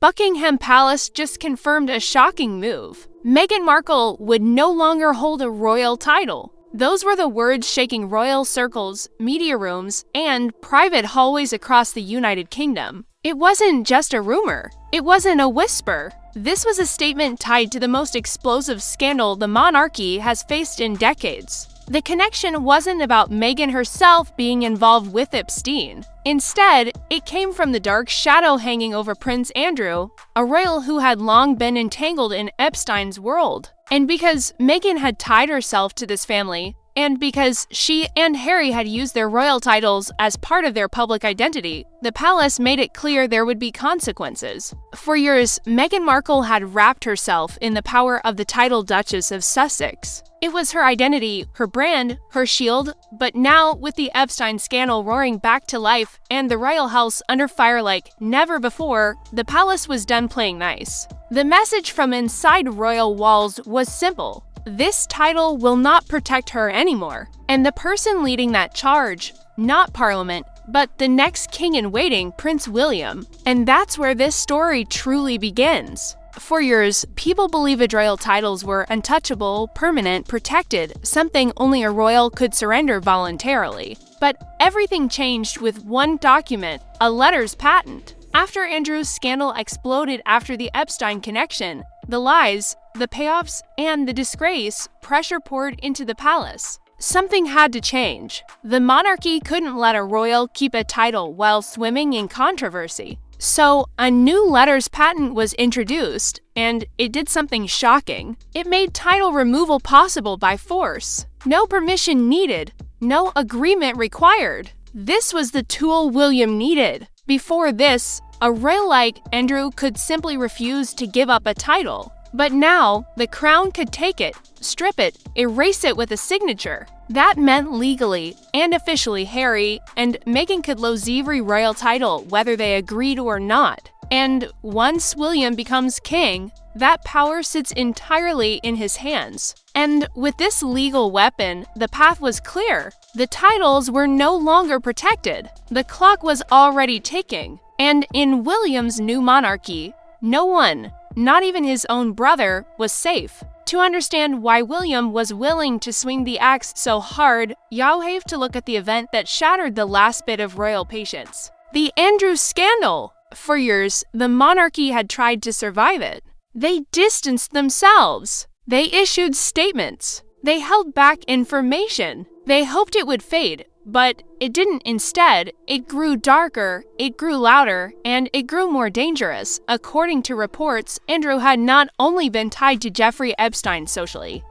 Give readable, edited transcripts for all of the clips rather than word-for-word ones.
Buckingham Palace just confirmed a shocking move. Meghan Markle would no longer hold a royal title. Those were the words shaking royal circles, media rooms, and private hallways across the United Kingdom. It wasn't just a rumor. It wasn't a whisper. This was a statement tied to the most explosive scandal the monarchy has faced in decades. The connection wasn't about Meghan herself being involved with Epstein. Instead, it came from the dark shadow hanging over Prince Andrew, a royal who had long been entangled in Epstein's world. And because Meghan had tied herself to this family, and because she and Harry had used their royal titles as part of their public identity, the palace made it clear there would be consequences. For years, Meghan Markle had wrapped herself in the power of the title Duchess of Sussex. It was her identity, her brand, her shield, but now, with the Epstein scandal roaring back to life and the royal house under fire like never before, the palace was done playing nice. The message from inside royal walls was simple. This title will not protect her anymore. And the person leading that charge, not Parliament, but the next king-in-waiting, Prince William. And that's where this story truly begins. For years, people believed royal titles were untouchable, permanent, protected, something only a royal could surrender voluntarily. But everything changed with one document, a letters patent. After Andrew's scandal exploded after the Epstein connection, the lies, the payoffs, and the disgrace, pressure poured into the palace. Something had to change. The monarchy couldn't let a royal keep a title while swimming in controversy. So, a new letters patent was introduced, and it did something shocking. It made title removal possible by force. No permission needed, no agreement required. This was the tool William needed. Before this, a royal like Andrew could simply refuse to give up a title. But now, the crown could take it, strip it, erase it with a signature. That meant legally and officially Harry and Meghan could lose every royal title whether they agreed or not. And once William becomes king, that power sits entirely in his hands. And with this legal weapon, the path was clear. The titles were no longer protected. The clock was already ticking. And in William's new monarchy, no one, not even his own brother, was safe. To understand why William was willing to swing the axe so hard, you'll have to look at the event that shattered the last bit of royal patience. The Andrew scandal. For years, the monarchy had tried to survive it. They distanced themselves. They issued statements. They held back information. They hoped it would fade, but it didn't. Instead, it grew darker, it grew louder, and it grew more dangerous. According to reports, Andrew had not only been tied to Jeffrey Epstein socially,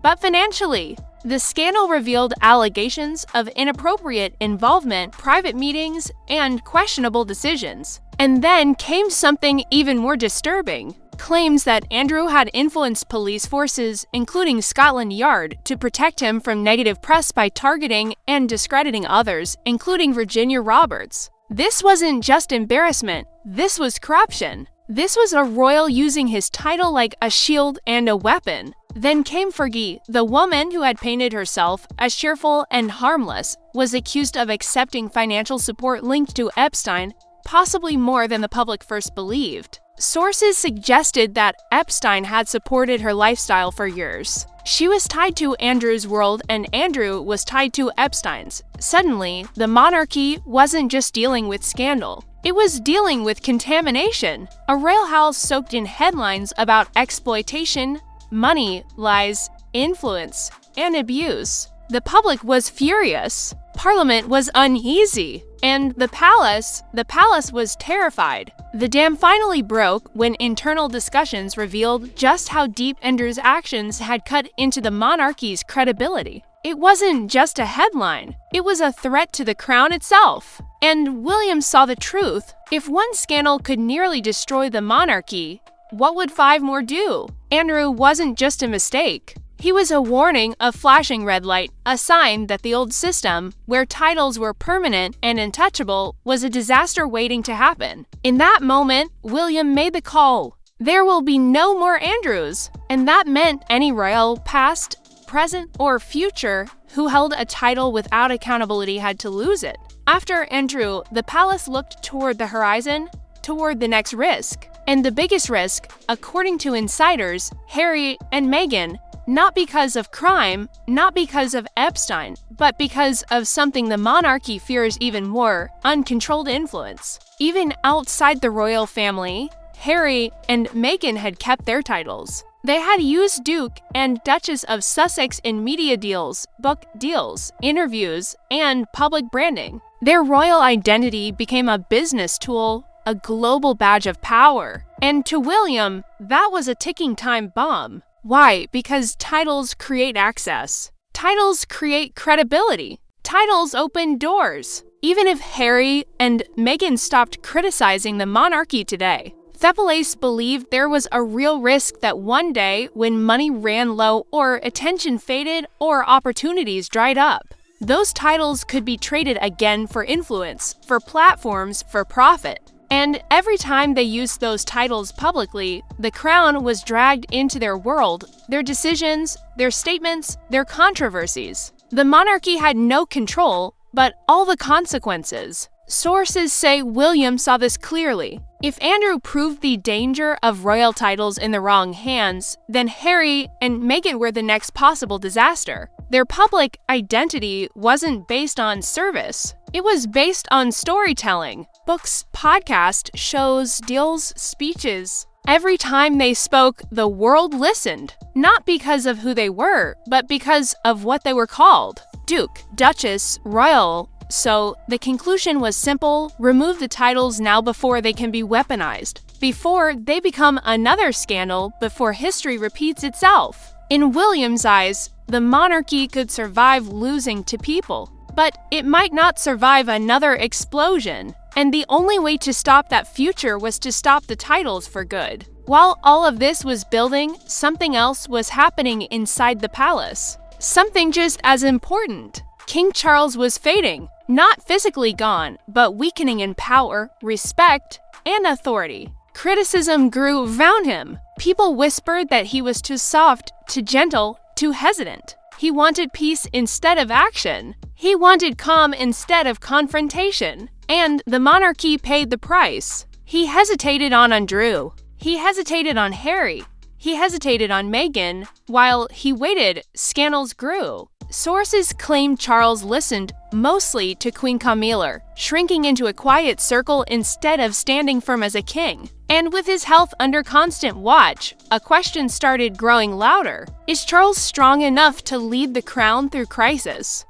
but financially. The scandal revealed allegations of inappropriate involvement, private meetings, and questionable decisions. And then came something even more disturbing. Claims that Andrew had influenced police forces, including Scotland Yard, to protect him from negative press by targeting and discrediting others, including Virginia Roberts. This wasn't just embarrassment, this was corruption. This was a royal using his title like a shield and a weapon. Then came Fergie, the woman who had painted herself as cheerful and harmless, was accused of accepting financial support linked to Epstein, possibly more than the public first believed. Sources suggested that Epstein had supported her lifestyle for years. She was tied to Andrew's world and Andrew was tied to Epstein's. Suddenly, the monarchy wasn't just dealing with scandal. It was dealing with contamination. A royal house soaked in headlines about exploitation, money, lies, influence, and abuse. The public was furious. Parliament was uneasy. And the palace was terrified. The dam finally broke when internal discussions revealed just how deep Andrew's actions had cut into the monarchy's credibility. It wasn't just a headline, it was a threat to the crown itself. And William saw the truth. If one scandal could nearly destroy the monarchy, what would 5 more do? Andrew wasn't just a mistake. He was a warning, a flashing red light, a sign that the old system, where titles were permanent and untouchable, was a disaster waiting to happen. In that moment, William made the call. There will be no more Andrews. And that meant any royal, past, present, or future, who held a title without accountability had to lose it. After Andrew, the palace looked toward the horizon, toward the next risk. And the biggest risk, according to insiders, Harry and Meghan, not because of crime, not because of Epstein, but because of something the monarchy fears even more: uncontrolled influence. Even outside the royal family, Harry and Meghan had kept their titles. They had used Duke and Duchess of Sussex in media deals, book deals, interviews, and public branding. Their royal identity became a business tool, a global badge of power. And to William, that was a ticking time bomb. Why? Because titles create access. Titles create credibility. Titles open doors. Even if Harry and Meghan stopped criticizing the monarchy today, Thepales believed there was a real risk that one day, when money ran low or attention faded or opportunities dried up, those titles could be traded again for influence, for platforms, for profit. And every time they used those titles publicly, the crown was dragged into their world, their decisions, their statements, their controversies. The monarchy had no control, but all the consequences. Sources say William saw this clearly. If Andrew proved the danger of royal titles in the wrong hands, then Harry and Meghan were the next possible disaster. Their public identity wasn't based on service. It was based on storytelling. Books, podcasts, shows, deals, speeches. Every time they spoke, the world listened. Not because of who they were, but because of what they were called. Duke, Duchess, Royal. So the conclusion was simple: remove the titles now before they can be weaponized, before they become another scandal, before history repeats itself. In William's eyes, the monarchy could survive losing to people, but it might not survive another explosion. And the only way to stop that future was to stop the titles for good. While all of this was building, something else was happening inside the palace. Something just as important. King Charles was fading, not physically gone, but weakening in power, respect, and authority. Criticism grew around him. People whispered that he was too soft, too gentle, too hesitant. He wanted peace instead of action. He wanted calm instead of confrontation. And the monarchy paid the price. He hesitated on Andrew. He hesitated on Harry. He hesitated on Meghan. While he waited, scandals grew. Sources claim Charles listened mostly to Queen Camilla, shrinking into a quiet circle instead of standing firm as a king. And with his health under constant watch, a question started growing louder. Is Charles strong enough to lead the crown through crisis?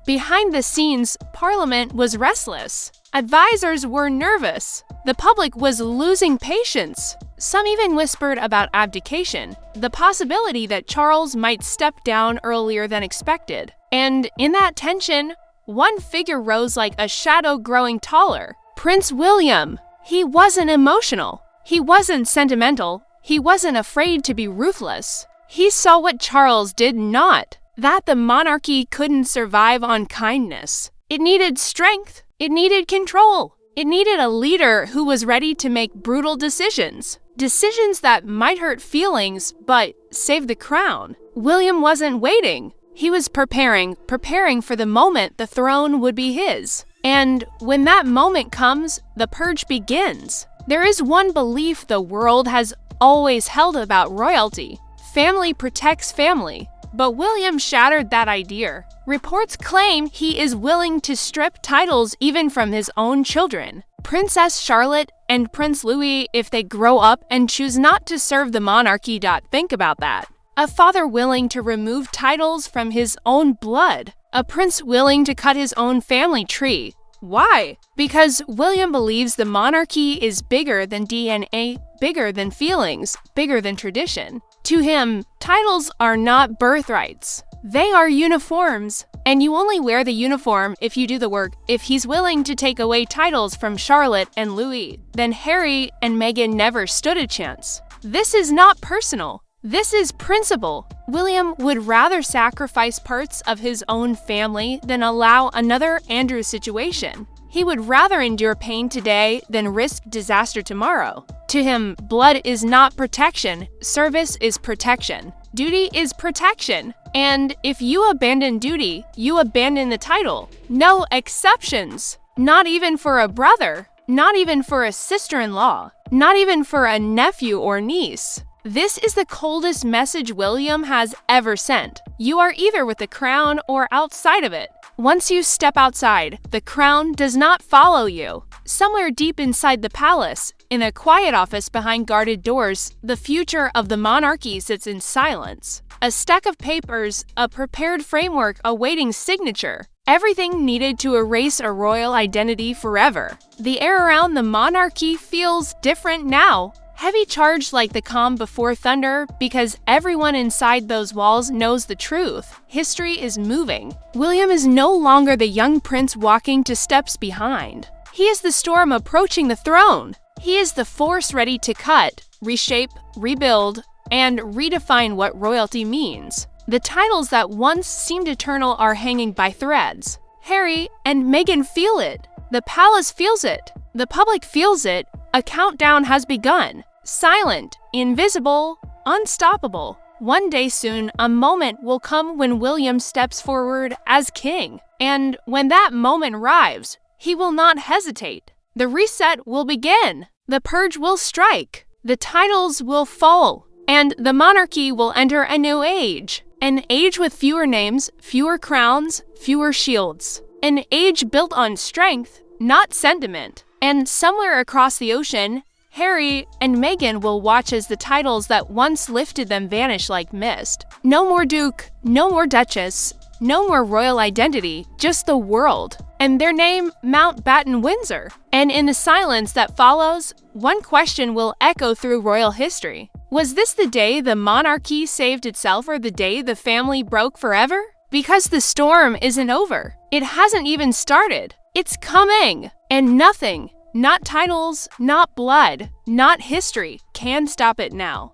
Behind the scenes, Parliament was restless. Advisors were nervous. The public was losing patience. Some even whispered about abdication, the possibility that Charles might step down earlier than expected. And in that tension, one figure rose like a shadow growing taller: Prince William. He wasn't emotional. He wasn't sentimental. He wasn't afraid to be ruthless. He saw what Charles did not: that the monarchy couldn't survive on kindness. It needed strength. It needed control. It needed a leader who was ready to make brutal decisions. Decisions that might hurt feelings, but save the crown. William wasn't waiting. He was preparing for the moment the throne would be his. And when that moment comes, the purge begins. There is one belief the world has always held about royalty: family protects family. But William shattered that idea. Reports claim he is willing to strip titles even from his own children. Princess Charlotte and Prince Louis, if they grow up and choose not to serve the monarchy. Think about that. A father willing to remove titles from his own blood. A prince willing to cut his own family tree. Why? Because William believes the monarchy is bigger than DNA, bigger than feelings, bigger than tradition. To him, titles are not birthrights. They are uniforms. And you only wear the uniform if you do the work. If he's willing to take away titles from Charlotte and Louis, then Harry and Meghan never stood a chance. This is not personal. This is principle. William would rather sacrifice parts of his own family than allow another Andrew situation. He would rather endure pain today than risk disaster tomorrow. To him, blood is not protection. Service is protection. Duty is protection. And if you abandon duty, you abandon the title. No exceptions. Not even for a brother. Not even for a sister-in-law. Not even for a nephew or niece. This is the coldest message William has ever sent. You are either with the crown or outside of it. Once you step outside, the crown does not follow you. Somewhere deep inside the palace, in a quiet office behind guarded doors, the future of the monarchy sits in silence. A stack of papers, a prepared framework awaiting signature. Everything needed to erase a royal identity forever. The air around the monarchy feels different now. Heavy charged like the calm before thunder because everyone inside those walls knows the truth. History is moving. William is no longer the young prince walking 2 steps behind. He is the storm approaching the throne. He is the force ready to cut, reshape, rebuild, and redefine what royalty means. The titles that once seemed eternal are hanging by threads. Harry and Meghan feel it. The palace feels it. The public feels it. A countdown has begun. Silent, invisible, unstoppable. One day soon, a moment will come when William steps forward as king. And when that moment arrives, he will not hesitate. The reset will begin. The purge will strike. The titles will fall. And the monarchy will enter a new age. An age with fewer names, fewer crowns, fewer shields. An age built on strength, not sentiment. And somewhere across the ocean, Harry and Meghan will watch as the titles that once lifted them vanish like mist. No more Duke, no more Duchess, no more royal identity, just the world. And their name, Mountbatten Windsor. And in the silence that follows, one question will echo through royal history. Was this the day the monarchy saved itself or the day the family broke forever? Because the storm isn't over. It hasn't even started. It's coming. And nothing, not titles, not blood, not history, can stop it now.